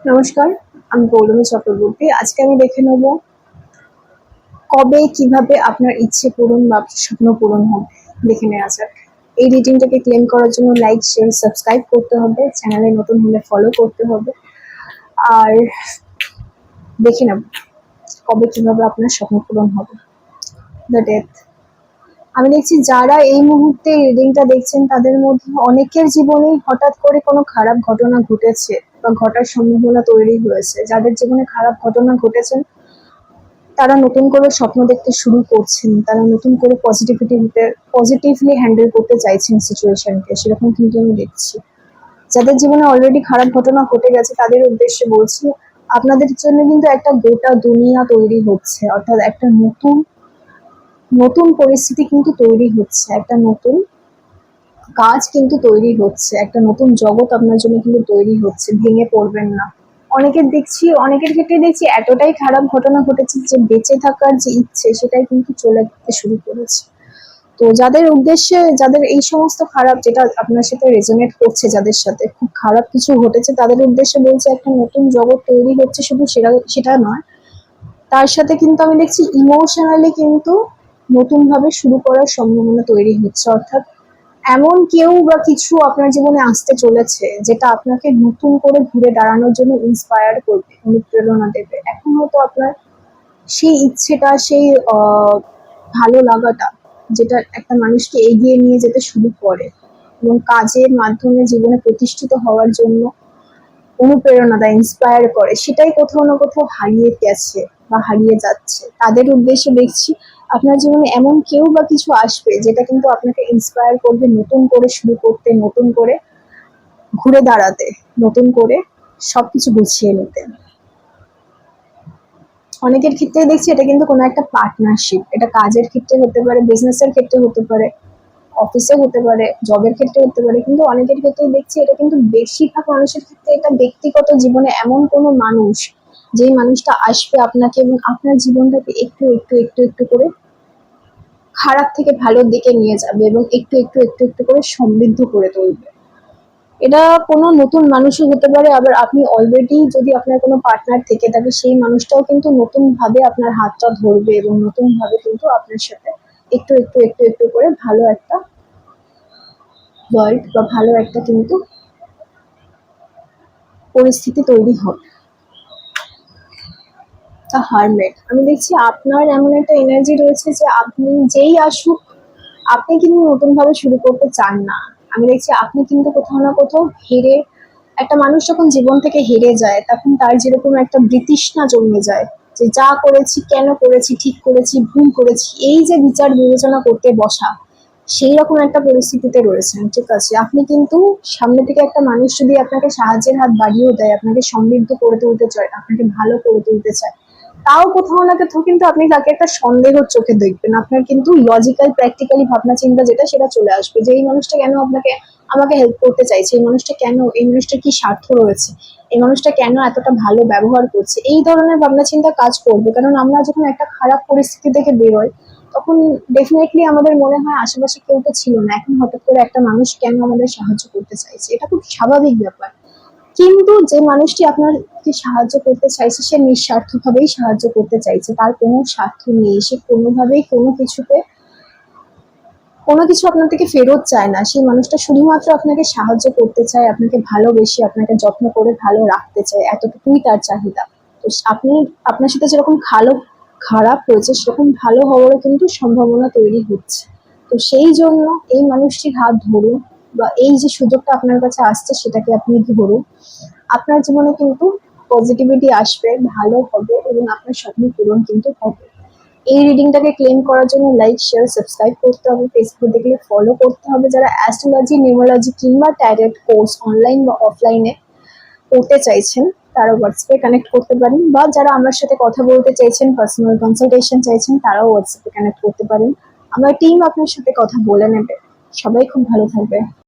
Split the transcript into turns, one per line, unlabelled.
নমস্কার, আমি পৌলমী চক্রবর্তী। আজকে আমি দেখে নেব কবে কিভাবে আপনার ইচ্ছে পূরণ বা স্বপ্ন পূরণ হবে। দেখে নেওয়া যাক। এই রিডিংটাকে ক্লেম করার জন্য লাইক, শেয়ার, সাবস্ক্রাইব করতে হবে, চ্যানেলে নতুন হলে ফলো করতে হবে। আর দেখে নেব কবে কিভাবে আপনার স্বপ্ন পূরণ হবে। The death. আমি দেখছি যারা এই মুহূর্তে রিডিংটা দেখছেন তাদের মধ্যে অনেকের জীবনেই হঠাৎ করে কোনো খারাপ ঘটনা ঘটেছে বা ঘটার সম্ভাবনা তৈরি হয়েছে। যাদের জীবনে খারাপ ঘটনা ঘটেছেন তারা নতুন করে স্বপ্ন দেখতে শুরু করছেন, তারা নতুন করে পজিটিভলি হ্যান্ডেল করতে চাইছেন সিচুয়েশনকে, সেরকম কিন্তু আমি দেখছি। যাদের জীবনে অলরেডি খারাপ ঘটনা ঘটে গেছে তাদের উদ্দেশ্যে বলছি, আপনাদের জন্য কিন্তু একটা গোটা দুনিয়া তৈরি হচ্ছে, অর্থাৎ একটা নতুন নতুন পরিস্থিতি কিন্তু তৈরি হচ্ছে, একটা নতুন কাজ কিন্তু তৈরি হচ্ছে, একটা নতুন জগৎ আপনার জন্য কিন্তু তৈরি হচ্ছে। ভেঙে পড়বেন না। অনেকের ক্ষেত্রে দেখছি এতটাই খারাপ ঘটনা ঘটেছে যে বেঁচে থাকার যে ইচ্ছে সেটাই কিন্তু চলে যেতে শুরু করেছে। তো যাদের উদ্দেশ্যে, যাদের এই সমস্ত খারাপ, যেটা আপনার সাথে রেজোনেট করছে, যাদের সাথে খুব খারাপ কিছু ঘটেছে, তাদের উদ্দেশ্যে বলছে একটা নতুন জগৎ তৈরি হচ্ছে। শুধু সেটা নয়, তার সাথে কিন্তু আমি দেখছি ইমোশনালি কিন্তু নতুন ভাবে শুরু করার সম্ভাবনা তৈরি হচ্ছে। অর্থাৎ এমন কেউ বা কিছু আপনার জীবনে আসতে চলেছে যেটা আপনাকে নতুন করে ঘুরে দাঁড়ানোর জন্য ইন্সপায়ার করবে, অনুপ্রেরণা দেবে। এখন হয়তো আপনার সেই ইচ্ছেটা, সেই ভালো লাগাটা, যেটা একটা মানুষকে এগিয়ে নিয়ে যেতে শুরু করে এবং কাজের মাধ্যমে জীবনে প্রতিষ্ঠিত হওয়ার জন্য অনুপ্রেরণা দেয়, ইন্সপায়ার করে, সেটাই কোথাও না কোথাও হারিয়ে গেছে বা হারিয়ে যাচ্ছে। তাদের উদ্দেশ্যে দেখছি আপনার জীবনে এমন কেউ বা কিছু আসবে যেটা কিন্তু আপনাকে ইন্সপায়ার করবে নতুন করে শুরু করতে, নতুন করে ঘুরে দাঁড়াতে, নতুন করে সবকিছু গুছিয়ে নিতে। অনেকের ক্ষেত্রে দেখছি এটা কিন্তু কোনো একটা পার্টনারশিপ, এটা কাজের ক্ষেত্রে হতে পারে, বিজনেসের ক্ষেত্রে হতে পারে, অফিসে হতে পারে, জবের ক্ষেত্রে হতে পারে, কিন্তু অনেকের ক্ষেত্রেই দেখছি এটা কিন্তু বেশিরভাগ মানুষের ক্ষেত্রে এটা ব্যক্তিগত জীবনে এমন কোনো মানুষ, যেই মানুষটা আসবে আপনাকে এবং আপনার জীবনটাকে একটু একটু একটু একটু করে খারাপ থেকে ভালোর দিকে নিয়ে যাবে এবং একটু একটু একটু একটু করে সমৃদ্ধ করে তুলবে। এটা কোনো নতুন মানুষও হতে পারে, আবার আপনি অলরেডি যদি আপনার কোনো পার্টনার থেকে থাকে সেই মানুষটাও কিন্তু নতুন ভাবে আপনার হাতটা ধরবে এবং নতুন ভাবে কিন্তু আপনার সাথে একটু একটু একটু একটু করে ভালো একটা ওয়ার্ল্ড বা ভালো একটা কিন্তু পরিস্থিতি তৈরি হবে। The hermit. আমি দেখছি আপনার এমন একটা এনার্জি রয়েছে যে আপনি যেই আসুক আপনি কিন্তু নতুন ভাবে শুরু করতে চান না। আমি দেখছি আপনি কিন্তু কোথাও না কোথাও হেরে, একটা মানুষ যখন জীবন থেকে হেরে যায় তখন তার যেরকম একটা বিতৃষ্ণা জন্মে যায়, যে যা করেছি, কেন করেছি, ঠিক করেছি, ভুল করেছি, এই যে বিচার বিবেচনা করতে বসা, সেই রকম একটা পরিস্থিতিতে রয়েছেন। ঠিক আছে, আপনি কিন্তু সামনে থেকে একটা মানুষ যদি আপনাকে সাহায্যের হাত বাড়িয়েও দেয়, আপনাকে সমৃদ্ধ করে তুলতে চায়, আপনাকে ভালো করে তুলতে চায়, তাও কোথাও না কোথাও কিন্তু আপনি তাকে একটা সন্দেহের চোখে দেখবেন। আপনার কিন্তু লজিক্যাল প্র্যাকটিক্যালি ভাবনা চিন্তা যেটা, সেটা চলে আসবে যে এই মানুষটা কেন আমাকে হেল্প করতে চাইছে, এই মানুষটা কেন, এই মানুষটার কি স্বার্থ রয়েছে, এই মানুষটা কেন এতটা ভালো ব্যবহার করছে, এই ধরনের ভাবনা চিন্তা কাজ করবে। কারণ আমরা যখন একটা খারাপ পরিস্থিতি থেকে বেরোই তখন ডেফিনেটলি আমাদের মনে হয় আশেপাশে কেউ তো ছিল না, এখন হঠাৎ করে একটা মানুষ কেন আমাদের সাহায্য করতে চাইছে, এটা খুব স্বাভাবিক ব্যাপার। কিন্তু যে মানুষটি আপনাকে সাহায্য করতে চাইছে সে নিঃস্বার্থভাবেই সাহায্য করতে চাইছে, তার কোনো স্বার্থ নেই, সে কোনোভাবেই কোনো কিছু আপনার থেকে ফেরত চায় না। সেই মানুষটা শুধুমাত্র আপনাকে সাহায্য করতে চায়, আপনাকে ভালোবেসে আপনাকে যত্ন করে ভালো রাখতে চায়, এতটুকুই তার চাহিদা। তো আপনি, আপনার সাথে যেরকম খারাপ হয়েছে সেরকম ভালো হওয়ারও কিন্তু সম্ভাবনা তৈরি হচ্ছে। তো সেই জন্য এই মানুষটির হাত ধরুন, বা এই যে সুযোগটা আপনার কাছে আসছে সেটাকে আপনি ধরুন। আপনার জীবনে কিন্তু পজিটিভিটি আসবে, ভালো হবে এবং আপনার স্বপ্ন পূরণ কিন্তু হবে। এই রিডিংটাকে ক্লেম করার জন্য লাইক, শেয়ার, সাবস্ক্রাইব করতে হবে, ফেসবুক দেখলে ফলো করতে হবে। যারা অ্যাস্ট্রোলজি, নিউমোলজি কিংবা ট্যারোট কোর্স অনলাইন বা অফলাইনে করতে চাইছেন তারা হোয়াটসঅ্যাপে কানেক্ট করতে পারেন, বা যারা আমার সাথে কথা বলতে চাইছেন, পার্সোনাল কনসালটেশন চাইছেন, তারাও হোয়াটসঅ্যাপে কানেক্ট করতে পারেন। আমার টিম আপনার সাথে কথা বলে নেবে। সবাই খুব ভালো থাকবে।